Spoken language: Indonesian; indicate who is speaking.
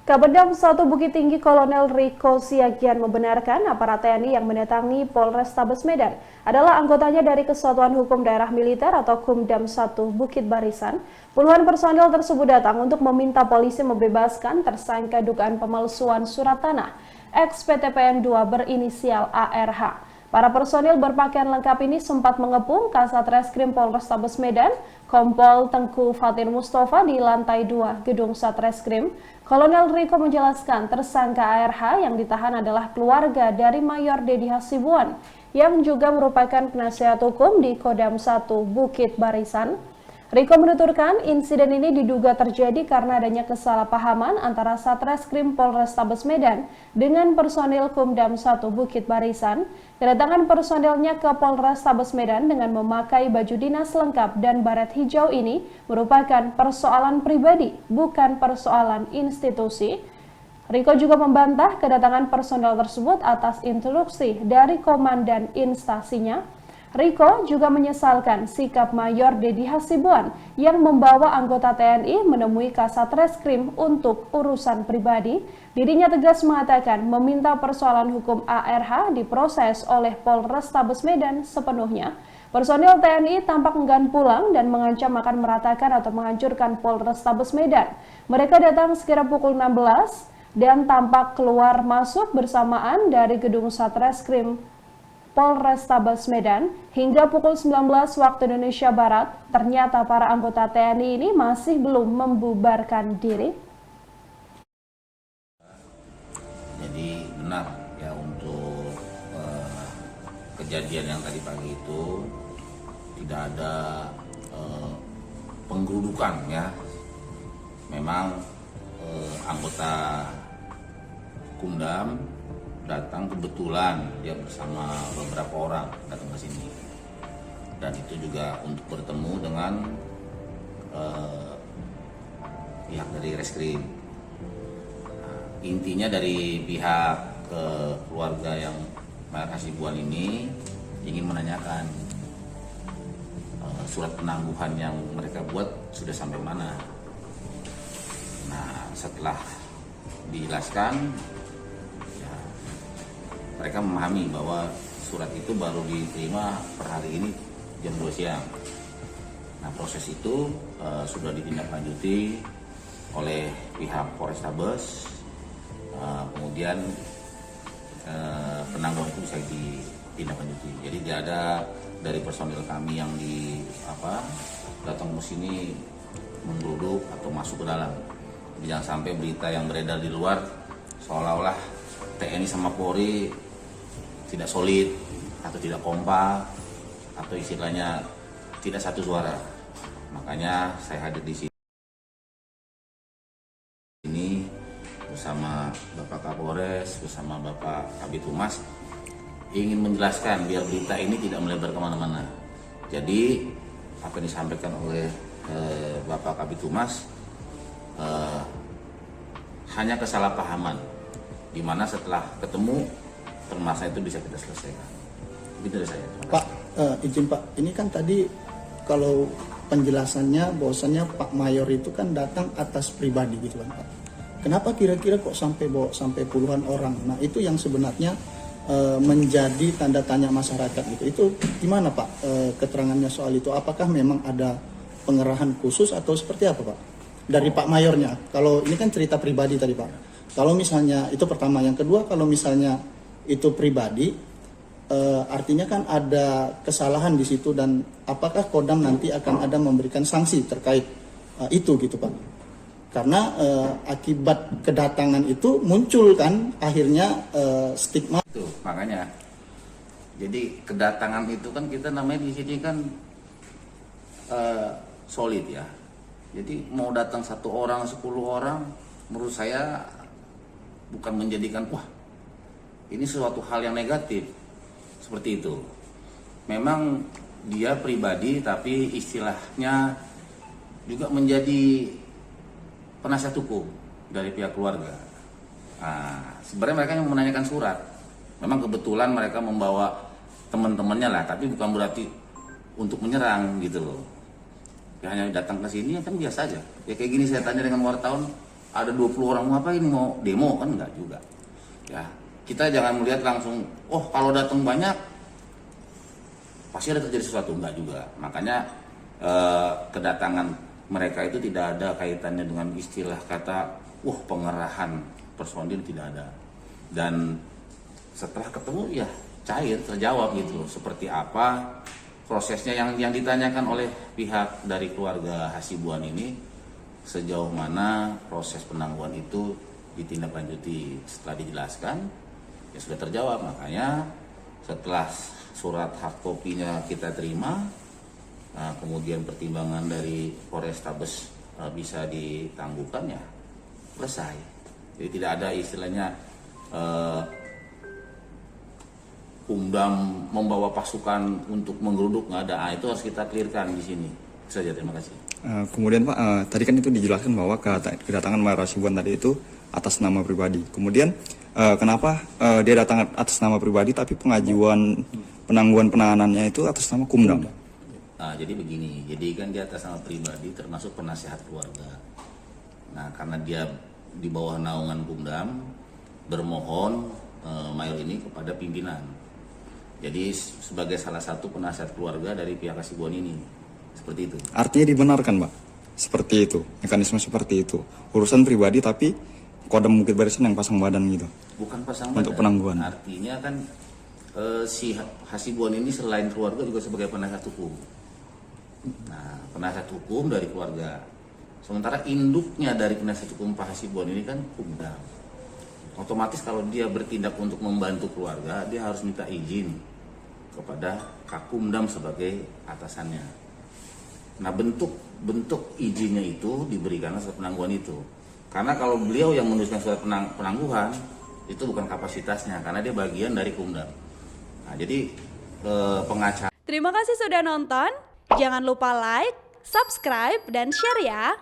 Speaker 1: Kabendam 1 Bukit Tinggi Kolonel Riko Siagian membenarkan aparat TNI yang mendatangi Polrestabes Medan adalah anggotanya dari Kesatuan Hukum Daerah Militer atau Kumdam 1 Bukit Barisan. Puluhan personil tersebut datang untuk meminta polisi membebaskan tersangka dugaan pemalsuan surat tanah ex-PTPN 2 berinisial ARH. Para personil berpakaian lengkap ini sempat mengepung Kasat Reskrim Polrestabes Medan, Kompol Tengku Fatin Mustafa di lantai 2 gedung Satreskrim. Kolonel Riko menjelaskan tersangka ARH yang ditahan adalah keluarga dari Mayor Dedi Hasibuan yang juga merupakan penasihat hukum di Kodam 1 Bukit Barisan. Riko menuturkan insiden ini diduga terjadi karena adanya kesalahpahaman antara Satreskrim Polrestabes Medan dengan personil Kumdam 1 Bukit Barisan. Kedatangan personilnya ke Polrestabes Medan dengan memakai baju dinas lengkap dan baret hijau ini merupakan persoalan pribadi, bukan persoalan institusi. Riko juga membantah kedatangan personel tersebut atas instruksi dari komandan instasinya. Riko juga menyesalkan sikap Mayor Dedi Hasibuan yang membawa anggota TNI menemui Kasat Reskrim untuk urusan pribadi. Dirinya tegas mengatakan meminta persoalan hukum ARH diproses oleh Polrestabes Medan sepenuhnya. Personil TNI tampak enggan pulang dan mengancam akan meratakan atau menghancurkan Polrestabes Medan. Mereka datang sekira pukul 16 dan tampak keluar masuk bersamaan dari gedung Satreskrim Polrestabes Medan hingga pukul 19 waktu Indonesia Barat. Ternyata para anggota TNI ini masih belum membubarkan diri.
Speaker 2: Jadi benar ya untuk kejadian yang tadi pagi itu tidak ada penggerudukan ya. Memang anggota Kumdam datang kebetulan dia bersama beberapa orang datang ke sini, dan itu juga untuk bertemu dengan pihak dari reskrim. Nah, intinya dari pihak keluarga yang Mayor Hasibuan ini ingin menanyakan surat penangguhan yang mereka buat sudah sampai mana. Nah, setelah dijelaskan, mereka memahami bahwa surat itu baru diterima per hari ini jam 2 siang. Nah, proses itu sudah ditindaklanjuti oleh pihak Polrestabes. Kemudian penangguhan itu bisa ditindaklanjuti. Jadi tidak ada dari personil kami yang datang ke sini menggeruduk atau masuk ke dalam. Jadi jangan sampai berita yang beredar di luar seolah-olah TNI sama Polri tidak solid atau tidak kompak atau istilahnya tidak satu suara. Makanya saya hadir di sini bersama Bapak Kapolres, bersama Bapak Kabid Humas, ingin menjelaskan biar berita ini tidak melebar kemana-mana. Jadi apa yang disampaikan oleh Bapak Kabid Humas hanya kesalahpahaman, di mana setelah ketemu permasalahan itu bisa kita selesaikan. Itu dari saya.
Speaker 3: Pak, izin Pak, ini kan tadi kalau penjelasannya bahwasannya Pak Mayor itu kan datang atas pribadi gitu kan Pak. Kenapa kira-kira kok sampai puluhan orang? Nah, itu yang sebenarnya menjadi tanda tanya masyarakat gitu. Itu gimana Pak keterangannya soal itu? Apakah memang ada pengerahan khusus atau seperti apa Pak? Dari Pak Mayornya. Kalau ini kan cerita pribadi tadi Pak. Kalau misalnya itu pertama, yang kedua kalau misalnya itu pribadi, artinya kan ada kesalahan di situ, dan apakah Kodam nanti akan ada memberikan sanksi terkait itu gitu Pak? Karena akibat kedatangan itu muncul kan akhirnya stigma.
Speaker 2: Itu makanya. Jadi kedatangan itu kan kita namanya di sini kan solid ya. Jadi mau datang 1 orang, 10 orang, menurut saya bukan menjadikan wah ini sesuatu hal yang negatif seperti itu. Memang dia pribadi tapi istilahnya juga menjadi penasihat hukum dari pihak keluarga. Nah, sebenarnya mereka yang menanyakan surat. Memang kebetulan mereka membawa teman-temannya lah, tapi bukan berarti untuk menyerang gitu loh. Ya, hanya datang ke sini kan biasa aja. Ya kayak gini saya tanya dengan wartawan, ada 20 orang mau apa ini, mau demo kan, enggak juga. Ya, kita jangan melihat langsung, oh kalau datang banyak pasti ada terjadi sesuatu, enggak juga. Makanya kedatangan mereka itu tidak ada kaitannya dengan istilah kata, pengerahan personil, tidak ada. Dan setelah ketemu ya cair, terjawab gitu, seperti apa prosesnya yang ditanyakan oleh pihak dari keluarga Hasibuan ini, sejauh mana proses penangguhan itu ditindaklanjuti. Setelah dijelaskan ya sudah terjawab. Makanya setelah surat hak kopinya kita terima, kemudian pertimbangan dari Polrestabes bisa ditangguhkan, ya selesai. Jadi tidak ada istilahnya Kumdam membawa pasukan untuk menggeruduk, nggak ada. Itu harus kita clearkan di sini. Itu saja, terima kasih.
Speaker 4: Kemudian Pak, tadi kan itu dijelaskan bahwa kedatangan Mayor Hasibuan tadi itu atas nama pribadi. Kemudian kenapa dia datang atas nama pribadi tapi pengajuan penangguhan penahanannya itu atas nama Kumdam?
Speaker 2: Nah, jadi begini, jadi kan dia atas nama pribadi termasuk penasihat keluarga. Nah, karena dia di bawah naungan Kumdam, bermohon Mayor ini kepada pimpinan. Jadi sebagai salah satu penasihat keluarga dari pihak Hasibuan ini, seperti itu.
Speaker 4: Artinya dibenarkan Pak, seperti itu, mekanisme seperti itu. Urusan pribadi tapi Kodam Bukit Barisan yang pasang badan gitu.
Speaker 2: Bukan pasang
Speaker 4: untuk
Speaker 2: badan.
Speaker 4: penangguhan.
Speaker 2: Artinya kan si Hasibuan ini selain keluarga juga sebagai penasihat hukum. Nah, penasihat hukum dari keluarga. Sementara induknya dari penasihat hukum Pak Hasibuan ini kan Kumdam. Otomatis kalau dia bertindak untuk membantu keluarga, dia harus minta izin kepada Kakumdam sebagai atasannya. Nah, bentuk izinnya itu diberikan surat penangguhan itu. Karena kalau beliau yang menuliskan surat penangguhan, itu bukan kapasitasnya, karena dia bagian dari Kumdam. Nah, jadi pengacara.
Speaker 5: Terima kasih sudah nonton. Jangan lupa like, subscribe, dan share ya.